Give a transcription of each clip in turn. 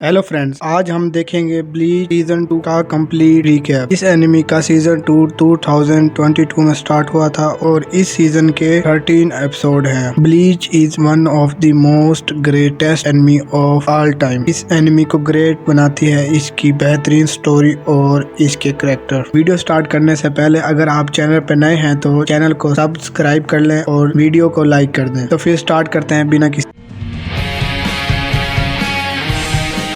Hello friends, आज हम देखेंगे ब्लीच सीजन 2 का कंप्लीट रिकैप। इस एनिमी का सीजन 2 2022 में स्टार्ट हुआ था और इस सीजन के 13 एपिसोड हैं। Bleach is one of the most greatest enemy of all time. इस एनिमी को ग्रेट बनाती है इसकी बेहतरीन स्टोरी और इसके कैरेक्टर। वीडियो स्टार्ट करने से पहले अगर आप चैनल पर नए हैं तो चैनल को सब्सक्राइब कर लें और वीडियो को लाइक कर दें। तो फिर स्टार्ट करते हैं बिना किसी।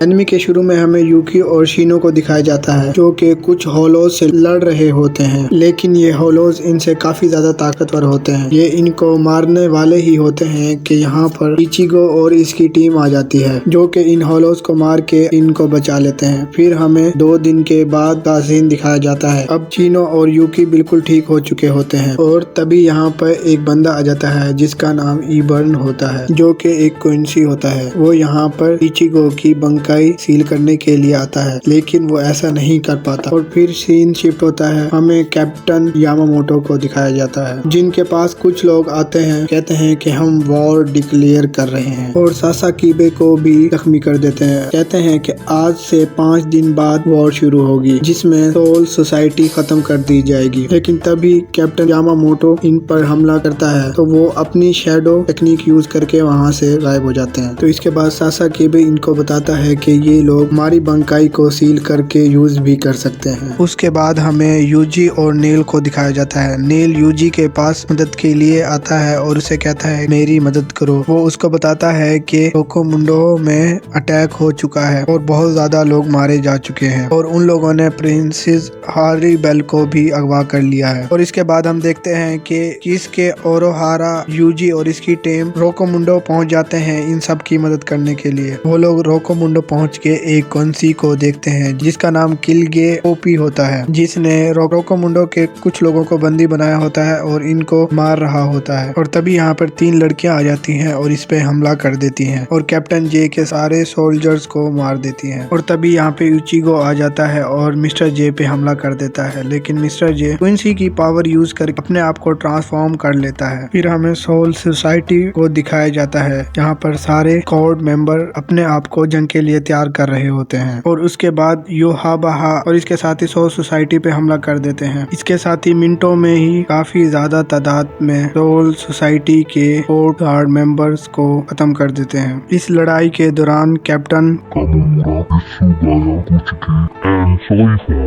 एनिमी के शुरू में हमें यूकी और शीनो को दिखाया जाता है जो कि कुछ होलोज से लड़ रहे होते हैं, लेकिन ये होलोज इनसे काफी ज्यादा ताकतवर होते हैं। ये इनको मारने वाले ही होते हैं कि यहाँ पर इचिगो और इसकी टीम आ जाती है जो कि इन होलोज को मार के इनको बचा लेते हैं। फिर हमें 2 दिन के बाद का सीन दिखाया जाता है। अब शीनो और यूकी बिल्कुल ठीक हो चुके होते हैं और तभी यहाँ पर एक बंदा आ जाता है जिसका नाम ईबर्न होता है जो कि एक क्विंसी होता है। वो यहाँ पर इचिगो की बंका सील करने के लिए आता है, लेकिन वो ऐसा नहीं कर पाता और फिर सीन शिफ्ट होता है। हमें कैप्टन यामामोटो को दिखाया जाता है जिनके पास कुछ लोग आते हैं, कहते हैं कि हम वॉर डिक्लेयर कर रहे हैं और सासाकीबे को भी जख्मी कर देते हैं। कहते हैं कि आज से 5 दिन बाद वॉर शुरू होगी जिसमें सोल सोसाइटी खत्म कर दी जाएगी। लेकिन तभी कैप्टन यामामोटो इन पर हमला करता है तो वो अपनी शैडो टेक्निक यूज करके वहाँ से गायब हो जाते हैं। तो इसके बाद सासाकीबे इनको बताता है कि ये लोग हमारी बंकाई को सील करके यूज भी कर सकते हैं। उसके बाद हमें यूजी और नेल को दिखाया जाता है। नेल यूजी के पास मदद के लिए आता है और उसे कहता है मेरी मदद करो। वो उसको बताता है कि रोकोमुंडो में अटैक हो चुका है और बहुत ज्यादा लोग मारे जा चुके हैं और उन लोगों ने प्रिंसेस हारीबेल को भी अगवा कर लिया है। और इसके बाद हम देखते हैं कि किसके ओरोहारा यूजी और इसकी टीम रोकोमुंडो पहुंच जाते हैं इन सब की मदद करने के लिए। वो लोग रोकोमुंडो पहुंच के एक क्विंसी को देखते हैं जिसका नाम किलगे ओपी होता है, जिसने रोकोमुंडो के कुछ लोगों को बंदी बनाया होता है और इनको मार रहा होता है। और तभी यहाँ पर 3 लड़कियां आ जाती हैं और इस पे हमला कर देती हैं और कैप्टन जे के सारे सोल्जर्स को मार देती हैं। और तभी यहाँ पे इचिगो आ जाता है और मिस्टर जे पे हमला कर देता है, लेकिन मिस्टर जे क्विंसी की पावर यूज करके अपने आप को ट्रांसफॉर्म कर लेता है। फिर हमें सोल सोसाइटी को दिखाया जाता है जहाँ पर सारे कोड मेंबर अपने आप को जंग के लिए तैयार कर रहे होते हैं और उसके बाद योहाबाहा और इसके साथ ही सोल सोसाइटी पे हमला कर देते हैं। इसके साथ ही मिनटों में ही काफी ज्यादा तादाद में सोल सोसाइटी के 4 गार्ड मेंबर्स को खत्म कर देते हैं। इस लड़ाई के दौरान कैप्टन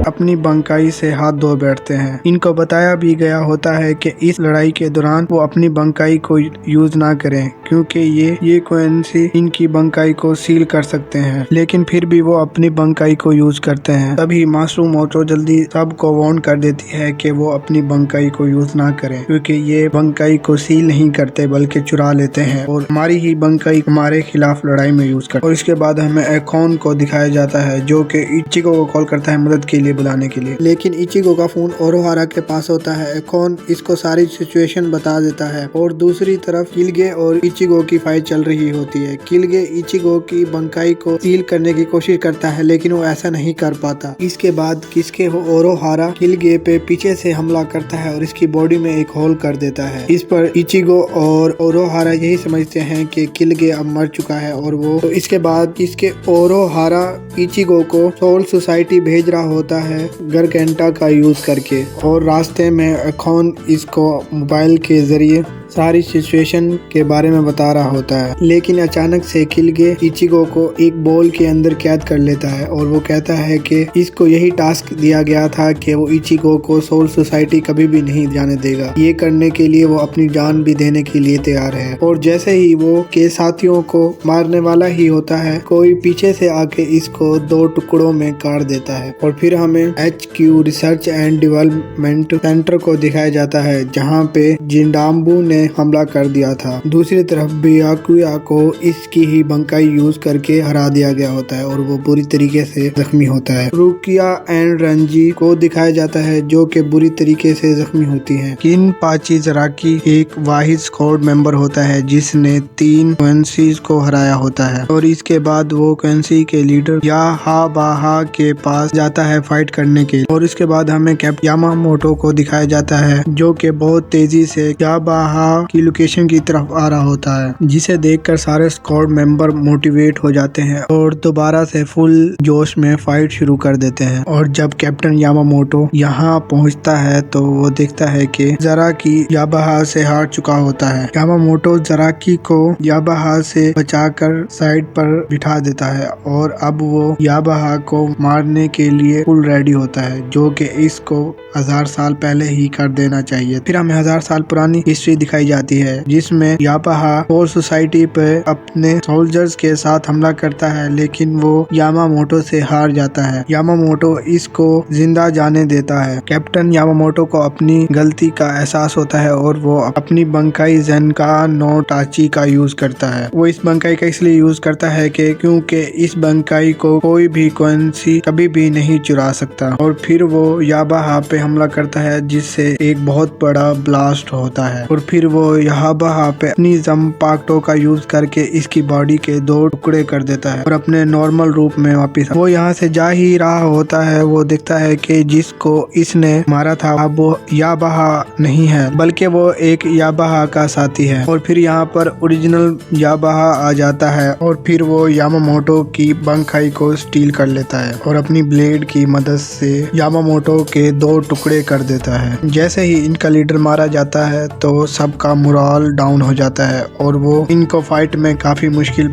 अपनी बंकाई से हाथ धो बैठते हैं। इनको बताया भी गया होता है कि इस लड़ाई के दौरान वो अपनी बंकाई को यूज ना करें क्योंकि ये क्विंसी इनकी बंकाई को सील कर सकते हैं, लेकिन फिर भी वो अपनी बंकाई को यूज करते हैं। तभी मासूमोटो जल्दी सबको वार्न कर देती है कि वो अपनी बंकाई को यूज ना करें क्योंकि ये बंकाई को सील नहीं करते बल्कि चुरा लेते हैं और हमारी ही बंकाई हमारे खिलाफ लड़ाई में यूज करते हैं। और इसके बाद हमें एकोन को दिखाया जाता है जो कि इचिगो को कॉल करता है मदद के लिए बुलाने के लिए, लेकिन इचिगो का फोन ओरोहारा के पास होता है। एकोन इसको सारी सिचुएशन बता देता है और दूसरी तरफ किलगे और इचिगो की फाइट चल रही होती है। किलगे इचिगो की बंकाई को सील करने की कोशिश करता है लेकिन वो ऐसा नहीं कर पाता। इसके बाद किसके ओरोहारा किलगे पे पीछे से हमला करता है और इसकी बॉडी में एक होल कर देता है। इस पर इचिगो और ओरोहारा यही समझते हैं कि किलगे अब मर चुका है और वो तो इसके बाद इसके ओरोहारा इचिगो को सोल सोसाइटी भेज रहा होता है गरगेंटा का यूज करके और रास्ते में एकोन इसको मोबाइल के जरिए सारी सिचुएशन के बारे में बता रहा होता है। लेकिन अचानक से किलगे इचिगो को एक बॉल के अंदर कैद कर लेता है और वो कहता है कि इसको यही टास्क दिया गया था कि वो इचिगो को सोल सोसाइटी कभी भी नहीं जाने देगा। ये करने के लिए वो अपनी जान भी देने के लिए तैयार है। और जैसे ही वो के साथियों को मारने वाला ही होता है, कोई पीछे से आके इसको 2 टुकड़ों में काट देता है। और फिर हमें HQ research and development centre को दिखाया जाता है जहाँ पे जिंडाम्बू ने हमला कर दिया था। दूसरी तरफ बियाकुया को इसकी ही बंकाई यूज करके हरा दिया गया होता है और वो बुरी तरीके से जख्मी होता है। रुकिया एंड रंजी को दिखाया जाता है जो कि बुरी तरीके से जख्मी होती हैं। किनपाची जराकी एक वाहिद स्क्वाड मेंबर होता है जिसने 3 क्विंसीज को हराया होता है और इसके बाद वो क्विंसी के लीडर याहाबाहा के पास जाता है फाइट करने के लिए। और इसके बाद हमें कैप्टन यामामोटो को दिखाया जाता है जो कि बहुत तेजी से याहाबाहा की लोकेशन की तरफ आ रहा होता है, जिसे देखकर सारे स्क्वाड मेंबर मोटिवेट हो जाते हैं और दोबारा से फुल जोश में फाइट शुरू कर देते हैं। और जब कैप्टन यामामोटो यहाँ पहुँचता है तो वो देखता है कि ज़राकी याबाहा से हार चुका होता है। यामामोटो ज़राकी को याबाहा से बचाकर साइड पर बिठा देता है और अब वो याबाहा को मारने के लिए फुल रेडी होता है, जो कि इसको 1000 साल पहले ही कर देना चाहिए। फिर हमें 1000 साल पुरानी हिस्ट्री दिखाई जाती है, जिसमें याबाहा सोल सोसाइटी पे अपने सोल्जर्स के साथ हमला करता है, लेकिन वो यामामोटो से हार जाता है। यामामोटो इसको जिंदा जाने देता है। कैप्टन यामामोटो को अपनी गलती का एहसास होता है और वो अपनी बंकाई ज़ेनका नो टाची का यूज करता है। वो इस बंकाई का इसलिए यूज करता है कि क्योंकि इस बंकाई को कोई भी कोएंसी कभी भी नहीं चुरा सकता। और फिर वो याबाहा पे हमला करता है, जिससे एक बहुत बड़ा ब्लास्ट होता है और फिर वो याबाहा पे अपनी ज़ंपाक्टो का यूज करके इसकी बॉडी के 2 टुकड़े कर देता है और अपने नॉर्मल रूप में वापस वो यहाँ से जा ही रहा होता है। वो देखता है कि जिसको इसने मारा था अब वो याबाहा नहीं है, बल्कि वो एक याबाहा का साथी है। और फिर यहाँ पर ओरिजिनल याबाहा आ जाता है और फिर वो यामामोटो की बंकाई को स्टील कर लेता है और अपनी ब्लेड की मदद से यामामोटो के 2 टुकड़े कर देता है। जैसे ही इनका लीडर मारा जाता है तो सबका मोरल डाउन हो जाता है और वो इनको फाइट में काफी मुश्किल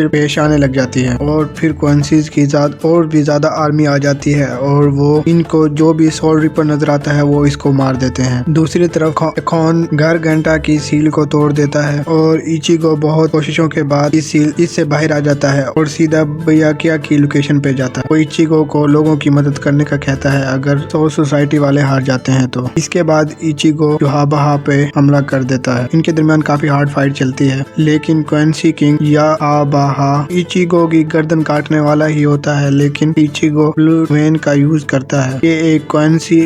पेश आने लग जाती है। और फिर कोएंसीज की और भी ज्यादा आर्मी आ जाती है और वो इनको जो भी सोल रिपर नजर आता है वो इसको मार देते हैं। दूसरी तरफ खॉन घर घंटा की सील को तोड़ देता है और इचिगो बहुत कोशिशों के बाद इस सील इससे बाहर आ जाता है और सीधा बयाकिया की लोकेशन पे जाता है। वो इचिगो को लोगों की मदद करने का कहता है अगर सोल सोसाइटी वाले हार जाते हैं तो। इसके बाद इचिगो याबाहा पे हमला कर देता है। इनके दरमियान काफी हार्ड फाइट चलती है, लेकिन कोएंसी किंग याबाहा इचिगो की गर्दन काटने वाला ही होता है, लेकिन इचिगो ब्लू वेन का यूज करता है। ये एक कोएंसी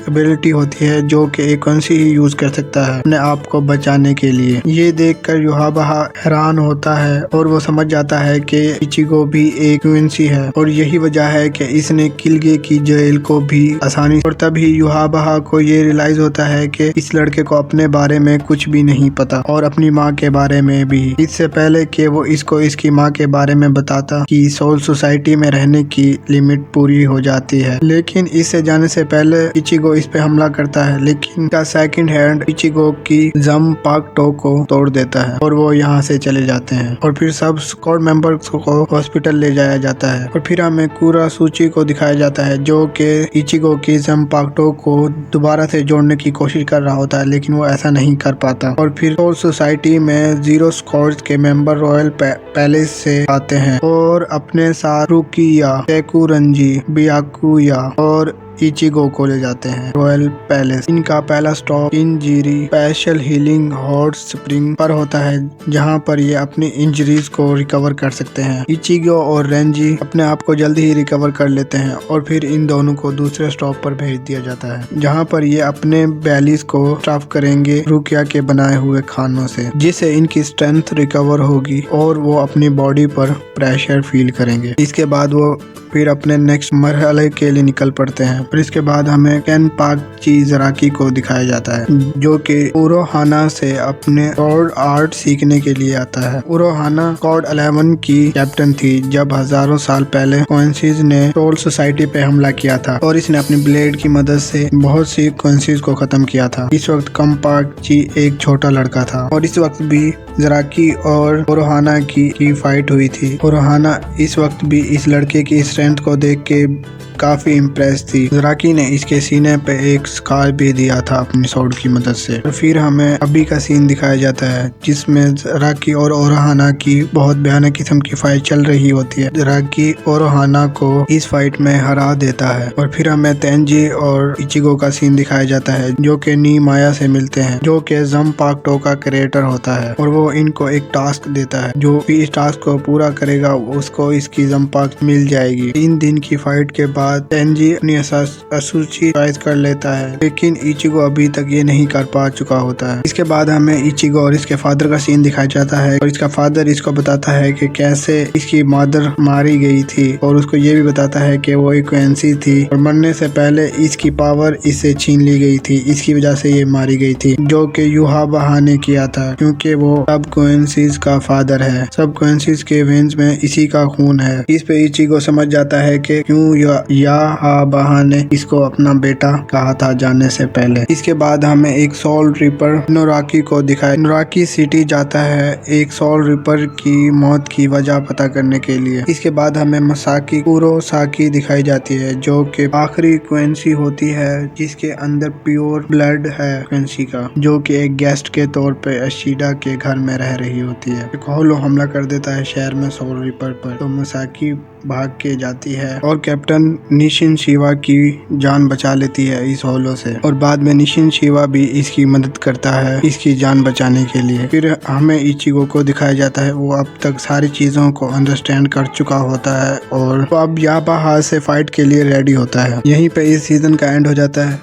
एबिलिटी होती है जो कि एक कोएंसी ही यूज कर सकता है अपने आप को बचाने के लिए। ये देखकर याबाहा हैरान होता है और वो समझ जाता है कि इचिगो भी एक कोएंसी है और यही वजह है कि इसने किलगे की जेल को भी आसानी। और तभी याबाहा को ये रियलाइज होता है कि इस लड़के को अपने बारे में कुछ भी नहीं पता और अपनी माँ के बारे में भी। इससे पहले कि वो इसको इसकी माँ के बारे में बताता कि सोल सोसाइटी में रहने की लिमिट पूरी हो जाती है, लेकिन इससे जाने से पहले इचिगो इस पे हमला करता है, लेकिन इसका सेकंड हैंड इचिगो की ज़ंपाक्टो को तोड़ देता है और वो यहाँ से चले जाते हैं। और फिर सब स्क्वाड मेंबर्स को हॉस्पिटल ले जाया जाता है और फिर हमें कुरासूची को दिखाया जाता है, जो कि इचिगो की ज़ंपाक्टो को दोबारा से जोड़ने की कोशिश कर रहा होता है, लेकिन वो ऐसा नहीं कर पाता। और फिर सोल सोसाइटी में 0 स्क्वाड्स के मेंबर रॉयल पैलेस से आते हैं और अपने साथ रुकिया, टेकुरंजी, बियाकुया और इचिगो को ले जाते हैं रॉयल पैलेस। इनका पहला स्टॉप इंजीरी स्पेशल हीलिंग हॉट स्प्रिंग पर होता है, जहां पर ये अपनी इंजरीज को रिकवर कर सकते हैं। इचिगो और रेंजी अपने आप को जल्दी ही रिकवर कर लेते हैं और फिर इन दोनों को दूसरे स्टॉप पर भेज दिया जाता है, जहां पर ये अपने बैलीज को स्टफ करेंगे रुकिया के बनाए हुए खानों से, जिससे इनकी स्ट्रेंथ रिकवर होगी और वो अपनी बॉडी पर प्रेशर फील करेंगे। इसके बाद वो फिर अपने नेक्स्ट मरहले के लिए निकल पड़ते हैं। फिर इसके बाद हमें केनपाची ज़राकी को दिखाया जाता है, जो कि उरोहाना से अपने स्वॉर्ड आर्ट सीखने के लिए आता है। उरोहाना स्क्वाड 11 की कैप्टन थी जब हजारों साल पहले कोएंसीज ने सोल सोसाइटी पे हमला किया था और इसने अपनी ब्लेड की मदद से बहुत सी कोएंसीज को खत्म किया था। इस वक्त केनपाची एक छोटा लड़का था और इस वक्त भी ज़राकी और उरोहाना की फाइट हुई थी। उरोहाना इस वक्त भी इस लड़के की स्ट्रेंथ को देख के काफी इम्प्रेस थी। ज़राकी ने इसके सीने पे एक स्कार भी दिया था अपनी स्वॉर्ड की मदद से। और फिर हमें अभी का सीन दिखाया जाता है, जिसमें ज़राकी और उरोहाना की बहुत भयानक किस्म की फाइट चल रही होती है। ज़राकी उरोहाना को इस फाइट में हरा देता है और फिर हमें तेंजी और इचिगो का सीन दिखाया जाता है, जो कि नी माया से मिलते हैं, जो कि ज़ंपाक्टो का क्रिएटर होता है और वो इनको एक टास्क देता है। जो भी इस टास्क को पूरा करेगा उसको इसकी ज़ंपाक्ट मिल जाएगी। थी। 3 दिन की फाइट के बाद टेंजी अपनी असूची चॉइस कर लेता है, लेकिन इचिगो अभी तक ये नहीं कर पा चुका होता है। इसके बाद हमें इचिगो और इसके फादर का सीन दिखाया जाता है और इसका फादर इसको बताता है कि कैसे इसकी मदर मारी गई थी और उसको ये भी बताता है कि वो एक क्वेंसी थी और मरने से पहले इसकी पावर इससे छीन ली गई थी, इसकी वजह से ये मारी गई थी, जो कि युहाबा ने किया था क्योंकि वो सब क्वेंसीज का फादर है। सब क्वेंसीज के वेन्स में इसी का खून है। इस पे इचिगो समझ जाता है कि क्यों युहाबा ने इसको अपना बेटा कहा था जाने से पहले। इसके बाद हमें एक सोल रिपर नोराकी को दिखाया। नोराकी सिटी जाता है एक सोल रिपर की मौत की वजह पता करने के लिए। इसके बाद हमें मसाकी कुरोसाकी दिखाई जाती है, जो कि आखिरी क्वेंसी होती है जिसके अंदर प्योर ब्लड है क्वेंसी का, जो कि एक गेस्ट के तौर पे अशीडा के घर में रह रही होती है। एक होलो हमला कर देता है शहर में सोल रिपर पर, तो मसाकी भाग के जाती है और कैप्टन निशिन शिवा की जान बचा लेती है इस होलो से, और बाद में निशिन शिवा भी इसकी मदद करता है इसकी जान बचाने के लिए। फिर हमें इचिगो को दिखाया जाता है वो अब तक सारी चीजों को अंडरस्टैंड कर चुका होता है और वो अब याबाहा से फाइट के लिए रेडी होता है। यहीं पे इस सीजन का एंड हो जाता है।